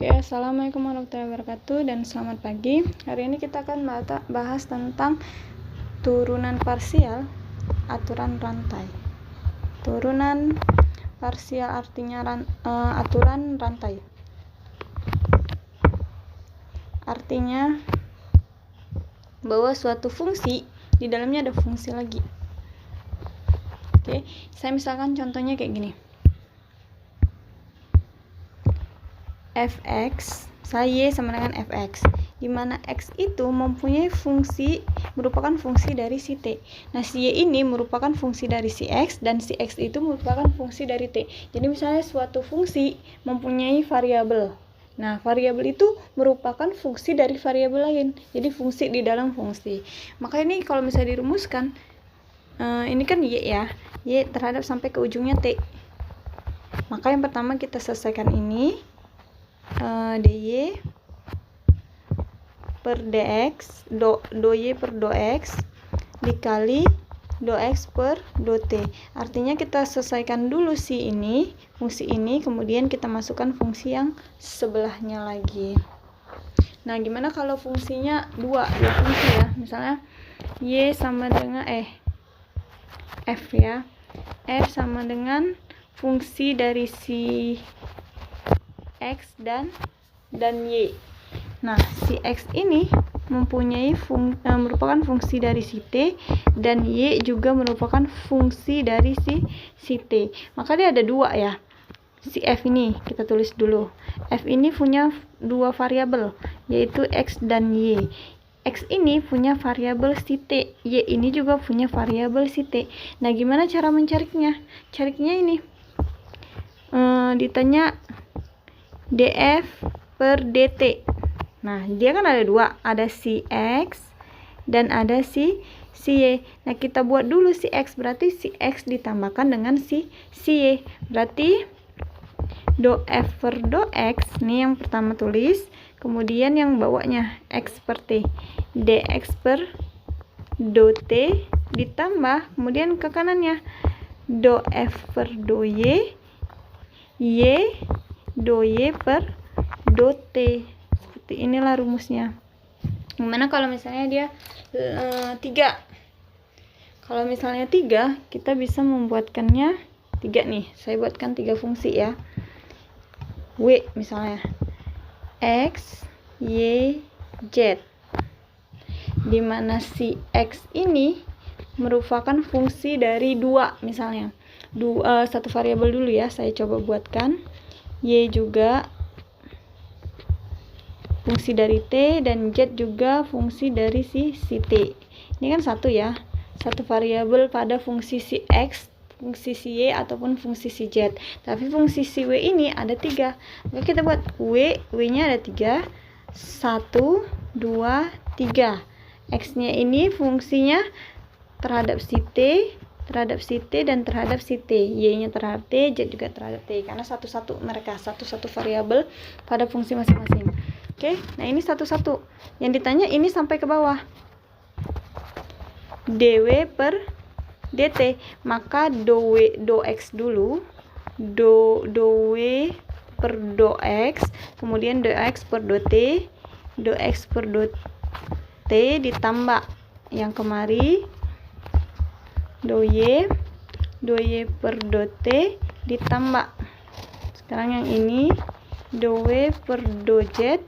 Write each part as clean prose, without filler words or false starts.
Oke, assalamualaikum warahmatullahi wabarakatuh dan selamat pagi. Hari ini kita akan bahas tentang turunan parsial aturan rantai. Turunan parsial artinya aturan rantai. Artinya bahwa suatu fungsi di dalamnya ada fungsi lagi. Oke, saya misalkan contohnya kayak gini. Fx, Y sama dengan Fx, di mana X itu mempunyai fungsi, merupakan fungsi dari si T. Nah, si Y ini merupakan fungsi dari si X, dan si X itu merupakan fungsi dari T. Jadi misalnya suatu fungsi mempunyai variabel. Nah, variabel itu merupakan fungsi dari variabel lain. Jadi fungsi di dalam fungsi. Maka ini kalau misalnya dirumuskan, ini kan Y ya, Y terhadap sampai ke ujungnya T. Maka yang pertama kita selesaikan ini, dy per dx, y per x dikali x per t. Artinya kita selesaikan dulu fungsi ini, kemudian kita masukkan fungsi yang sebelahnya lagi. Nah, gimana kalau fungsinya dua fungsi ya? Misalnya y sama dengan f ya. F sama dengan fungsi dari si X dan Y. Nah, si X ini mempunyai merupakan fungsi dari si T, dan Y juga merupakan fungsi dari si T. Maka dia ada dua ya. Si F ini kita tulis dulu. F ini punya dua variabel, yaitu X dan Y. X ini punya variabel si T, Y ini juga punya variabel si T. Nah, gimana cara mencarinya? Carinya ini. Ditanya df per dt. Nah, dia kan ada dua, ada si X dan ada si Y. Nah, kita buat dulu si X, berarti si X ditambahkan dengan si Y. Berarti f per x, ini yang pertama tulis, kemudian yang bawahnya X per T, dx per t ditambah, kemudian ke kanannya f per y, y per t. Seperti inilah rumusnya. Gimana kalau misalnya dia 3? Kalau misalnya 3, kita bisa membuatkannya 3 nih. Saya buatkan 3 fungsi ya. W misalnya X, Y, Z. Dimana si X ini merupakan fungsi dari 2 misalnya. Satu variabel dulu ya, saya coba buatkan. Y juga fungsi dari T, dan Z juga fungsi dari si T. Ini kan satu ya, satu variabel pada fungsi si X, fungsi si Y, ataupun fungsi si Z. Tapi fungsi si W ini ada 3. Maka kita buat W nya ada 3. 1, 2, 3. X-nya ini fungsinya terhadap si T, dan terhadap si T. Y-nya terhadap T, Z juga terhadap T. Karena satu-satu mereka, satu-satu variabel pada fungsi masing-masing. Oke, nah ini satu-satu. Yang ditanya ini sampai ke bawah. dw per dt. Maka do x dulu. Do w per do x, kemudian do x per do t. Do x per do t ditambah yang kemari do y per do t ditambah sekarang yang ini do w per do z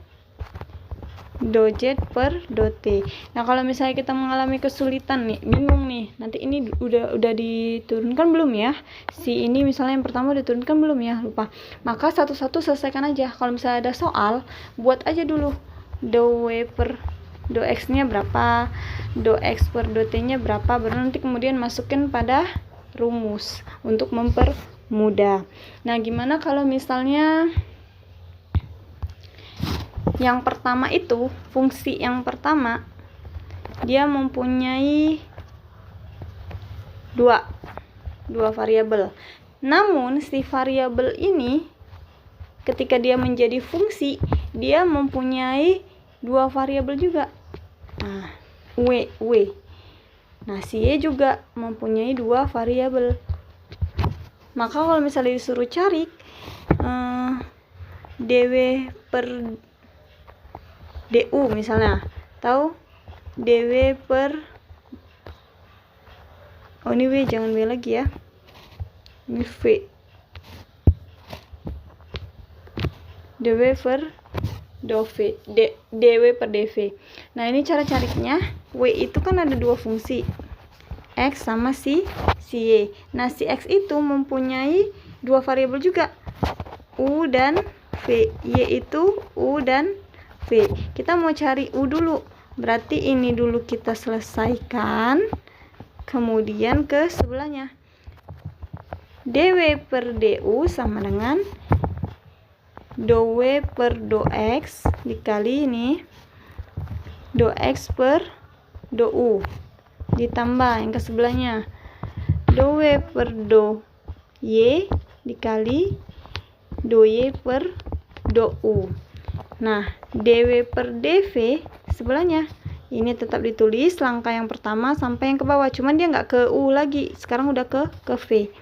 per do t. Nah, kalau misalnya kita mengalami kesulitan nih, bingung nih, nanti ini udah diturunkan belum ya? Si ini misalnya yang pertama diturunkan belum ya? Lupa. Maka satu-satu selesaikan aja. Kalau misalnya ada soal, buat aja dulu do w per do x-nya berapa, do x per do t-nya berapa, baru nanti kemudian masukin pada rumus untuk mempermudah. Nah, gimana kalau misalnya yang pertama itu, fungsi yang pertama dia mempunyai dua variabel. Namun si variabel ini ketika dia menjadi fungsi, dia mempunyai 2 variabel juga. Nah, W. Nah, si Y juga mempunyai 2 variabel. Maka kalau misalnya disuruh cari dw per du misalnya, atau dw per ini w, jangan w lagi ya, ini v, dw per dw per dv. Nah, ini cara carinya. W itu kan ada dua fungsi, x sama si y. Nah, si x itu mempunyai dua variabel juga, u dan v. Y itu u dan v. Kita mau cari u dulu, berarti ini dulu kita selesaikan, kemudian ke sebelahnya. dw per du sama dengan dw per x dikali ini x per u, ditambah yang ke sebelahnya dw per y dikali y per u. Nah, dw per dv sebelahnya ini tetap ditulis langkah yang pertama sampai yang ke bawah, cuman dia nggak ke u lagi, sekarang udah ke v.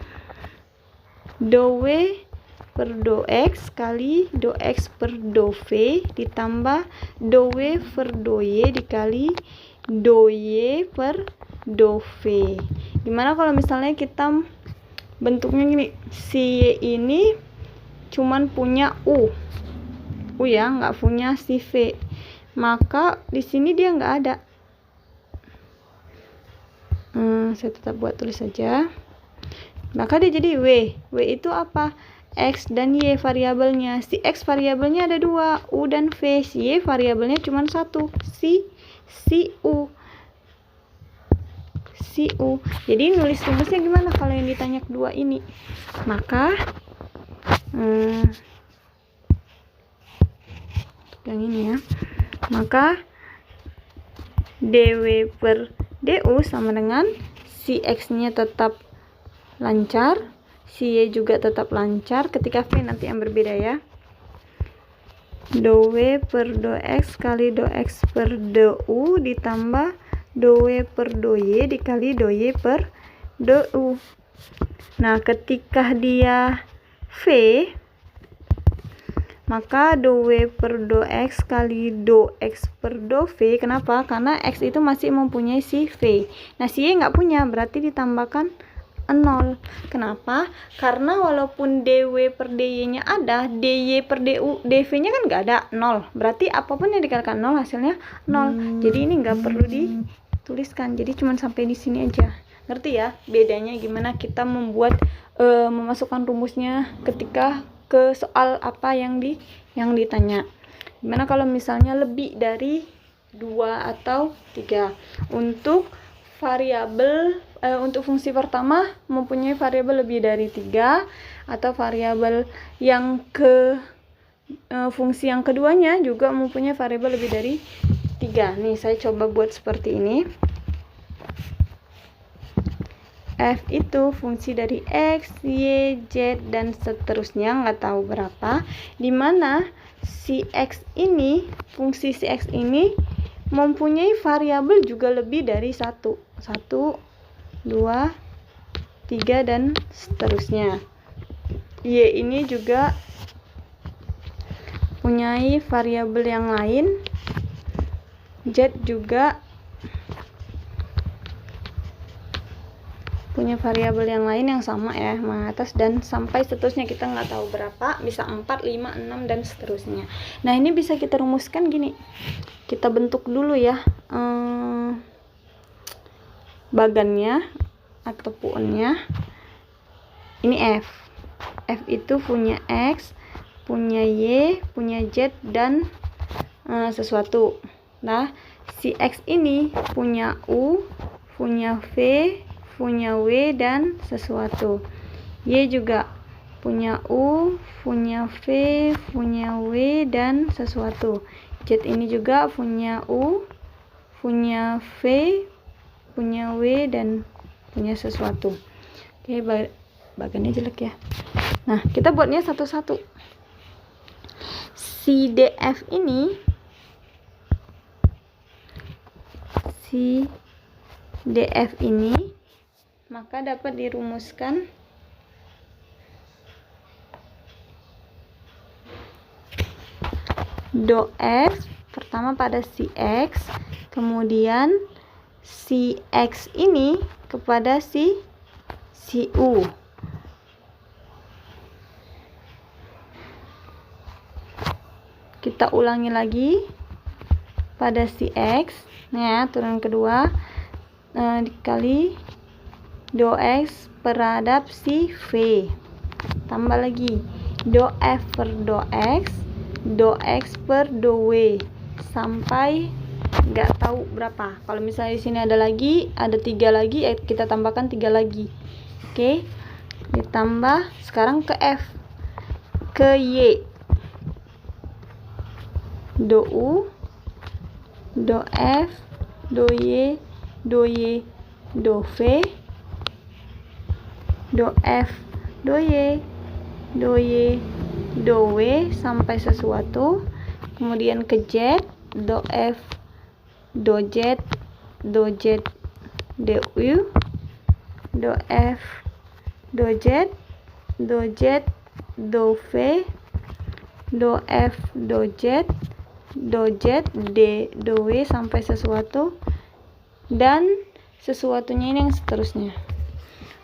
dw per x kali x per v ditambah dw per y dikali y per v. Gimana kalau misalnya kita bentuknya gini, si y ini cuman punya u ya, nggak punya si v, maka di sini dia nggak ada. Saya tetap buat tulis saja, maka dia jadi w itu apa? X dan y variabelnya. Si x variabelnya ada dua, u dan v. Si y variabelnya cuma satu, si u. Jadi nulis rumusnya gimana kalau yang ditanya kedua ini? Maka yang ini ya. Maka dw per du sama dengan si x-nya tetap lancar, si y juga tetap lancar, ketika v nanti yang berbeda ya. dw per x kali x per du ditambah dw per y dikali y per du. Nah, ketika dia v, maka dw per x kali x per v. Kenapa? Karena x itu masih mempunyai si v. Nah, si y nggak punya, berarti ditambahkan 0. Kenapa? Karena walaupun dw per dy nya ada, dy per dv nya kan nggak ada, 0. Berarti apapun yang dikalikan 0 hasilnya 0. Jadi ini nggak perlu dituliskan, jadi cuma sampai di sini aja. Ngerti ya bedanya gimana kita membuat memasukkan rumusnya ketika ke soal apa yang ditanya. Gimana kalau misalnya lebih dari 2 atau 3? Untuk variabel untuk fungsi pertama mempunyai variabel lebih dari 3, atau variabel yang ke fungsi yang keduanya juga mempunyai variabel lebih dari 3. Nih, saya coba buat seperti ini. F itu fungsi dari X, Y, Z, dan seterusnya, nggak tahu berapa, dimana si X ini, fungsi si X ini mempunyai variabel juga lebih dari 1, 2, 3, dan seterusnya. Y ini juga mempunyai variabel yang lain, Z juga punya variabel yang lain yang sama ya, mengatas, dan sampai seterusnya kita nggak tahu berapa, bisa 4, 5, 6, dan seterusnya. Nah, ini bisa kita rumuskan gini, kita bentuk dulu ya bagannya atau puannya. Ini F itu punya X, punya Y, punya Z, dan sesuatu. Nah, si X ini punya U, punya V, punya W, dan sesuatu. Y juga punya U, punya V, punya W, dan sesuatu. Z ini juga punya U, punya V, punya W, dan punya sesuatu. Oke, bagannya jelek ya. Nah, kita buatnya satu-satu. Si DF ini, maka dapat dirumuskan do F pertama pada si X, kemudian si X ini kepada si U. Kita ulangi lagi pada si X, nah turunan kedua dikali do X terhadap si V, tambah lagi do F per do X per do W, sampai nggak tahu berapa. Kalau misalnya di sini ada 3 lagi, kita tambahkan 3 lagi. Oke, ditambah sekarang ke F, ke Y, do U, do F, do Y, do V, do F, do Y, do W sampai sesuatu, kemudian ke Z, do F, do Z, do U, do F, do Z, do V, do F, do Z, do W sampai sesuatu, dan sesuatunya ini yang seterusnya.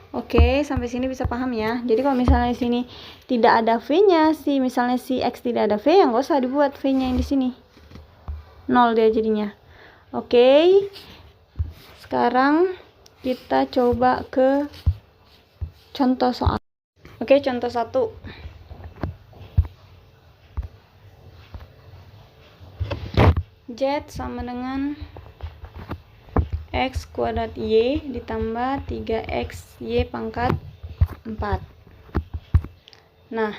Oke, sampai sini bisa paham ya. Jadi kalau misalnya di sini tidak ada V-nya, misalnya si X tidak ada V, yang nggak usah dibuat V-nya yang di sini. 0 dia jadinya. Oke. Sekarang kita coba ke contoh soal. Oke, contoh 1. Z sama dengan X kuadrat Y ditambah 3XY pangkat 4. Nah,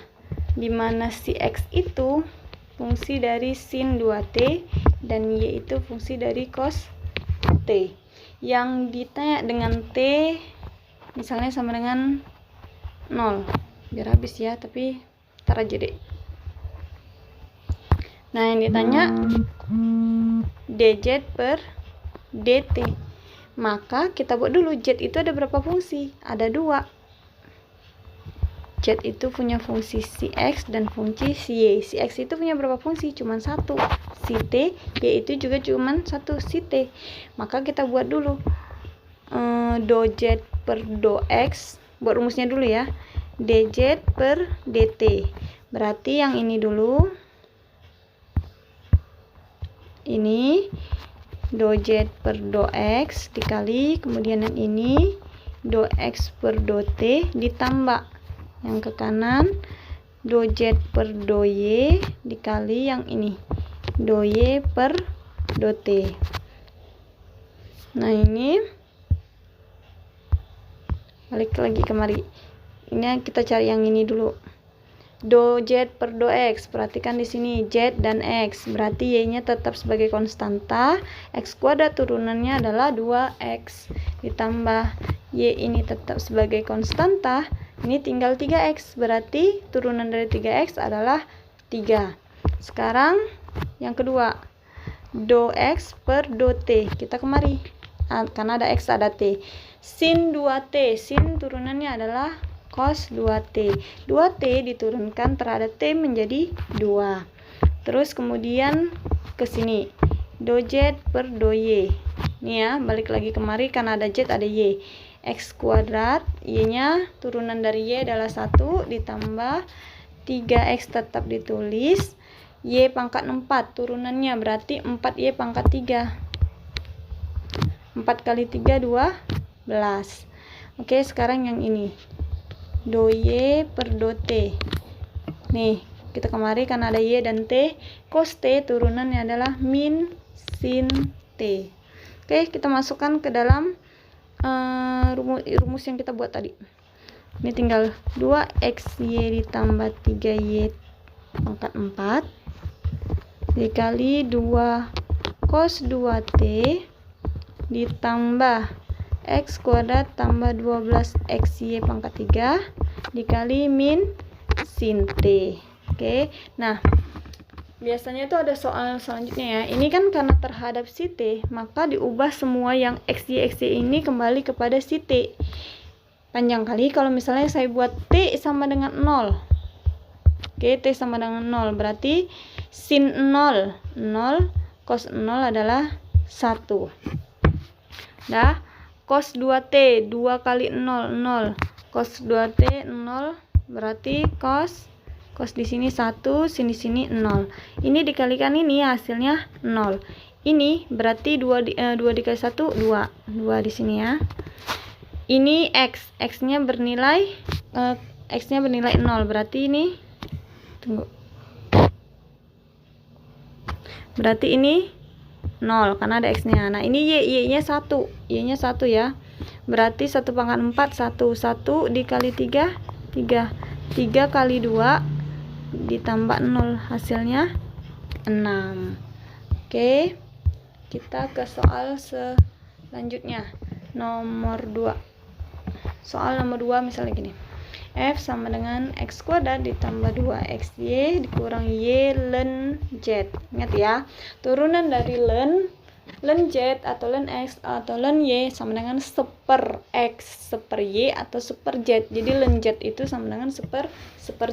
dimana si X itu fungsi dari sin 2T dan Y itu fungsi dari cos T. Yang ditanya dengan T misalnya sama dengan 0. Biar habis ya, tapi ntar aja deh. Nah, yang ditanya dz per dt. Maka kita buat dulu, z itu ada berapa fungsi? Ada 2. Z itu punya fungsi si X dan fungsi si Y. Si X itu punya berapa fungsi? Cuman 1. Si T, Y itu juga cuman 1 si T. Maka kita buat dulu do Z per do X. Buat rumusnya dulu ya. dz per dt. Berarti yang ini dulu. Ini do Z per do X dikali, kemudian yang ini do X per do T ditambah yang ke kanan do Z per do Y dikali yang ini do Y per do T. Nah, ini balik lagi kemari. Ini kita cari yang ini dulu. Do Z per do X, perhatikan di sini Z dan X, berarti Y-nya tetap sebagai konstanta. X kuadrat turunannya adalah 2X ditambah Y ini tetap sebagai konstanta. Ini tinggal 3X, berarti turunan dari 3X adalah 3. Sekarang yang kedua, do X per do T. Kita kemari, karena ada X ada T. Sin 2T, sin turunannya adalah cos 2T. 2T diturunkan terhadap T menjadi 2. Terus kemudian ke sini. Do Z per do Y. Nih ya, balik lagi kemari karena ada Z ada Y. X kuadrat, Y-nya turunan dari Y adalah 1 ditambah 3X tetap ditulis. Y pangkat 4 turunannya berarti 4Y pangkat 3. 4 kali 3 12. Oke, sekarang yang ini. Do Y per do T. Nih, kita kemari karena ada Y dan T, cos T turunannya adalah min sin T. Oke, kita masukkan ke dalam rumus yang kita buat tadi. Ini tinggal 2XY ditambah 3Y pangkat 4 dikali 2 cos 2T ditambah X kuadrat tambah 12XY pangkat 3 dikali min sin T. Oke, nah biasanya itu ada soal selanjutnya ya. Ini kan karena terhadap si T, maka diubah semua yang XY ini kembali kepada si T. Panjang kali kalau misalnya saya buat T sama dengan 0. Oke, T sama dengan 0, berarti sin 0 cos 0 adalah 1. Dah, cos 2t 2 kali 0 0, cos 2t 0, berarti cos di sini 1, sin di sini 0. Ini dikalikan ini hasilnya 0. Ini berarti 2 dikali 1 2 di sini ya. Ini x-nya bernilai 0, berarti ini berarti ini 0 karena ada x-nya. Nah, ini y-nya 1 ya. Berarti 1 pangkat 4 1 dikali 3 3 kali 2 ditambah 0, hasilnya 6. Oke, kita ke soal selanjutnya, nomor 2. Soal nomor 2 misalnya gini. F sama dengan x kuadrat ditambah 2xy dikurang y ln z. Ingat ya, turunan dari ln z atau ln x atau ln y sama dengan seper x, seper y atau seper z. Jadi ln z itu sama dengan seper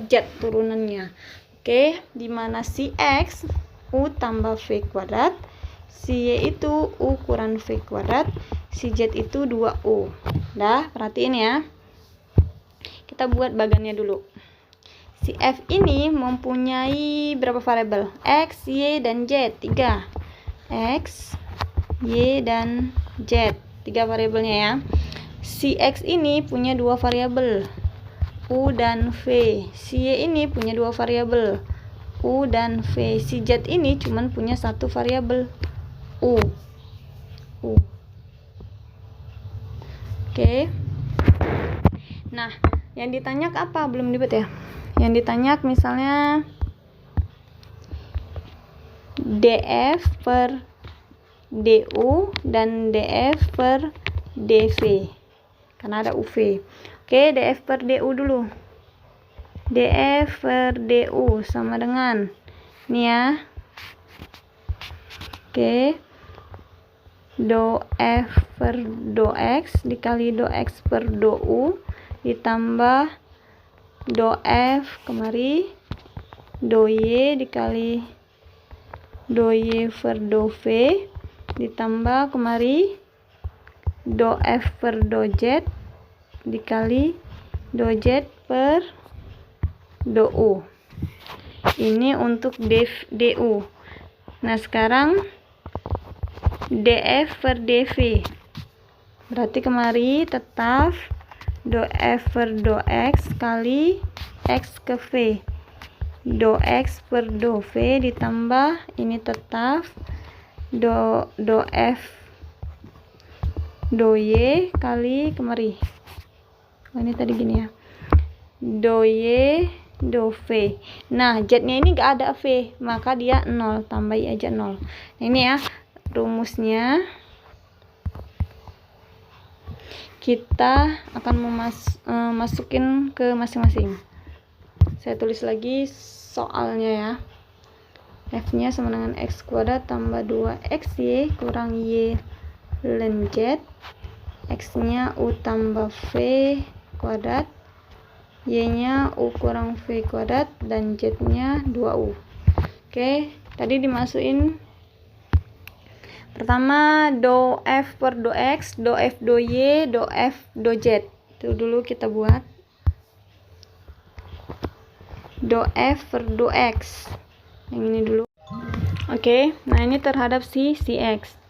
z turunannya. Oke, dimana si x u tambah v kuadrat, si y itu u kurang v kuadrat, si z itu 2u. Dah, perhatiin ya. Kita buat bagannya dulu. Si f ini mempunyai berapa variabel? X, y, dan z. 3. X, y, dan z. 3 variabelnya ya. Si x ini punya 2 variabel, u dan v. Si y ini punya 2 variabel, u dan v. Si z ini cuman punya 1 variabel, u. Oke. Nah, yang ditanya apa? Belum dibet ya. Yang ditanya misalnya df per du dan df per dv. Karena ada uv. Oke, df per du dulu. df per du sama dengan ini ya. Oke. Do f per do x dikali do x per do u ditambah do f kemari do y dikali do y per do v ditambah kemari do f per do z dikali do z per do u. Ini untuk du. Nah, sekarang df per dv, berarti kemari tetap do f per do x kali x ke v, do x per do v ditambah ini tetap do f do y kali kemari, ini tadi gini ya, do y do v. Nah, z nya ini gak ada v, maka dia 0, tambahin aja 0. Nah, ini ya rumusnya. Kita akan masukin ke masing-masing. Saya tulis lagi soalnya ya. F nya sama dengan x kuadrat tambah 2xy kurang y ln z. X nya u tambah v kuadrat, y nya u kurang v kuadrat, dan z nya 2u. Oke, tadi dimasukin pertama do f per do x, do f do y, do f do z. Itu dulu kita buat. Do f per do x. Yang ini dulu. Oke, nah ini terhadap si x.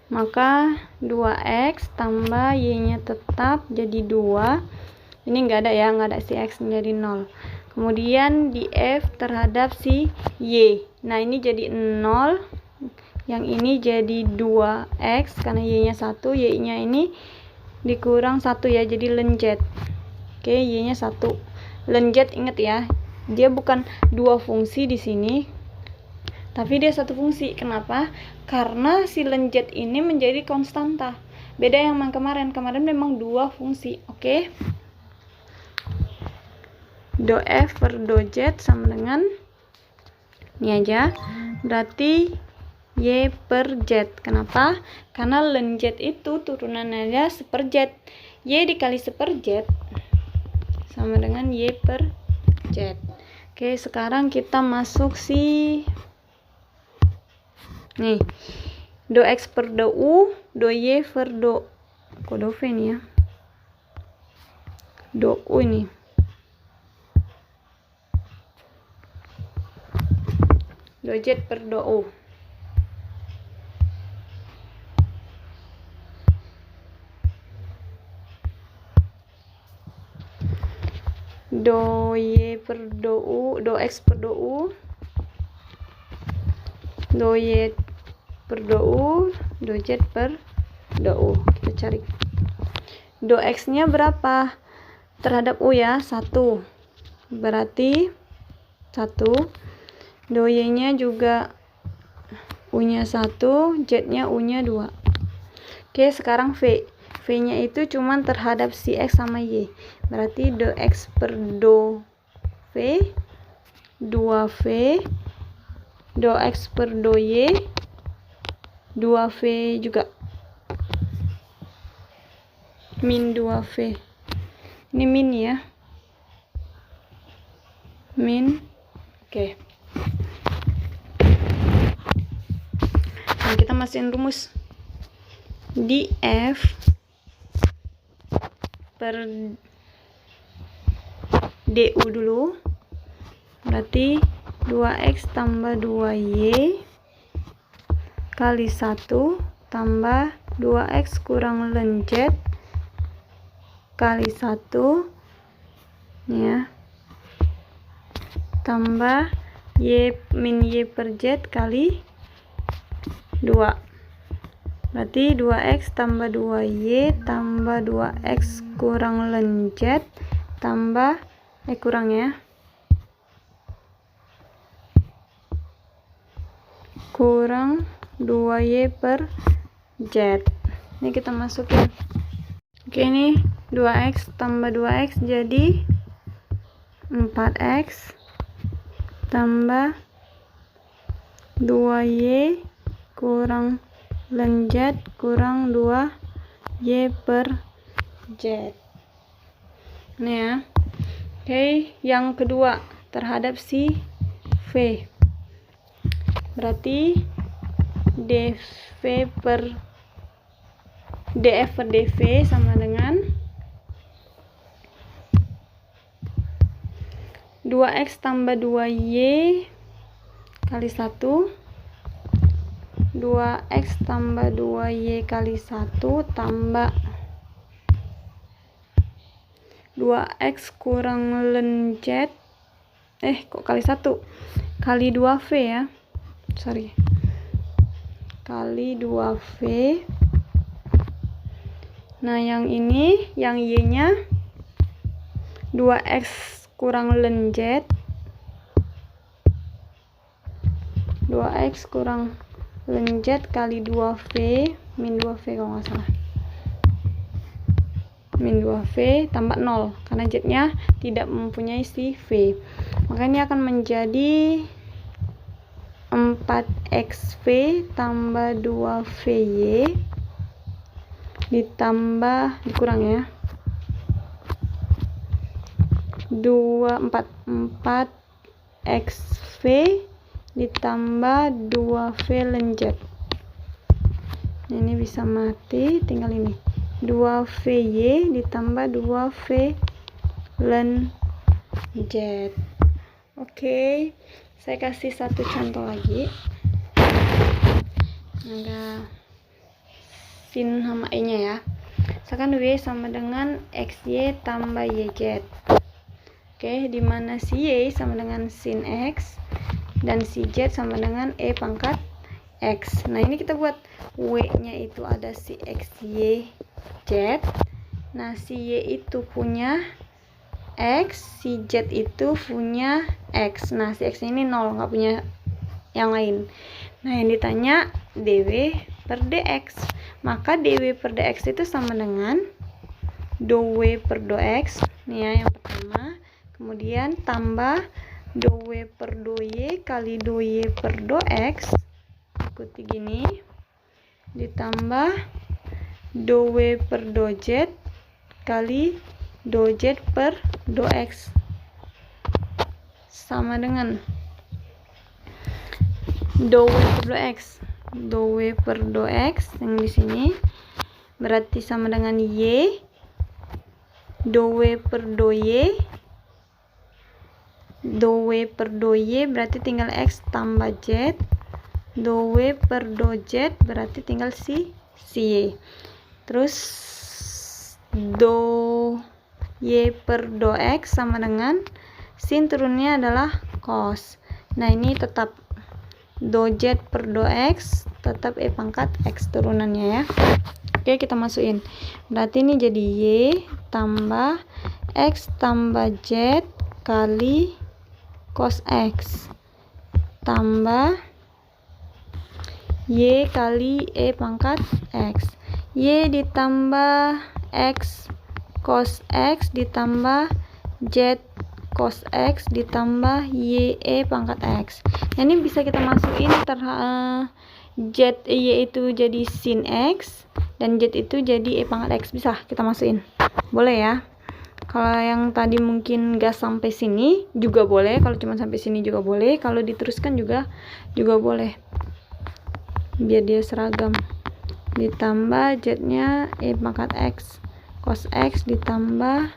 Maka 2x tambah y-nya tetap jadi 2. Ini enggak ada ya, enggak ada si x menjadi 0. Kemudian di f terhadap si y. Nah, ini jadi 0. Yang ini jadi 2x karena y-nya 1, y-nya ini dikurang 1 ya, jadi ln z. Oke, y-nya 1. Ln z ingat ya, dia bukan 2 fungsi di sini, tapi dia 1 fungsi. Kenapa? Karena si ln z ini menjadi konstanta. Beda yang kemarin memang 2 fungsi. Oke. Do f per do z sama dengan ini aja. Berarti y per z. Kenapa? Karena ln z itu turunannya seper z. Y dikali seper z sama dengan y per z. Oke, sekarang kita masuk nih, do X per do U, do Y per do V nih ya, do U ini, do Z per do U. Do Y per do U, do X per do U, do Y per do U, do Z per do U. Kita cari do X nya berapa terhadap U ya, 1, berarti 1. Do Y nya juga U nya 1, Z nya U nya 2. Oke, sekarang V nya itu cuman terhadap si X sama Y, berarti do X per do V, 2V, do X per do Y, 2V juga, min 2V. Ini min ya, min. Oke. Nah, kita masukin rumus df per du dulu, berarti 2x tambah 2y kali 1 tambah 2x kurang ln z kali 1 ya, tambah y min y per z kali 2, berarti 2x tambah 2y tambah 2x kurang ln z tambah kurang ya, kurang 2y per z. Ini kita masukin. Oke, ini 2x tambah 2x jadi 4x tambah 2y kurang ln z kurang 2y per z. Ini ya. Oke, yang kedua terhadap si V, berarti df per dv sama dengan 2x tambah 2y kali 1, 2x tambah 2y kali 1 tambah 2x kurang ln z kok kali 1 kali 2v ya, sorry, kali 2v. Nah, yang ini yang y nya 2x kurang ln z, 2x kurang ln z kali 2v min 2v kalau nggak salah, min 2v tambah 0 karena z nya tidak mempunyai si v, makanya akan menjadi 4xv tambah 2vy ditambah dikurang ya 4xv ditambah 2v ln z. Ini bisa mati, tinggal ini 2vy ditambah 2v ln z. Oke, saya kasih satu contoh lagi. Ada sin sama e nya ya. Misalkan y sama dengan xy tambah yz. Oke, dimana si y sama dengan sin x dan si z sama dengan e pangkat x. Nah, ini kita buat w nya itu ada si x y z. Nah, si y itu punya x, si z itu punya x. Nah, si x ini 0, nggak punya yang lain. Nah, yang ditanya dw per dx. Maka dw per dx itu sama dengan do w per do x. Nih ya, yang pertama. Kemudian tambah do w per do y kali do y per do x. Ikuti gini. Ditambah do w per do z kali do z per do x. sama dengan do W per do X. Do W per do X yang di sini berarti sama dengan Y. Do W per do Y. Do W per do Y berarti tinggal X tambah Z. Do W per do Z berarti tinggal si Y. Terus do Y per do X sama dengan sin turunnya adalah cos. Nah, ini tetap do Z per do X tetap E pangkat X turunannya ya. Oke, kita masukin. Berarti ini jadi Y tambah X tambah Z kali cos X tambah Y kali E pangkat X. Y ditambah X cos X ditambah Z cos X ditambah Y E pangkat X. Nah, ini bisa kita masukin Z Y itu jadi sin X dan Z itu jadi E pangkat X. Bisa kita masukin, boleh ya. Kalau yang tadi mungkin gak sampai sini juga boleh, kalau cuma sampai sini juga boleh, kalau diteruskan juga boleh, biar dia seragam. Ditambah Z nya E pangkat X cos X ditambah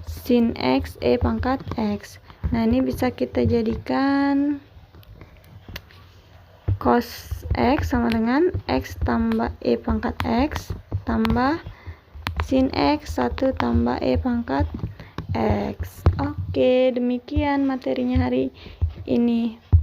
sin X E pangkat X. Nah, ini bisa kita jadikan cos X sama dengan X tambah E pangkat X tambah sin X 1 tambah E pangkat X. Oke, demikian materinya hari ini.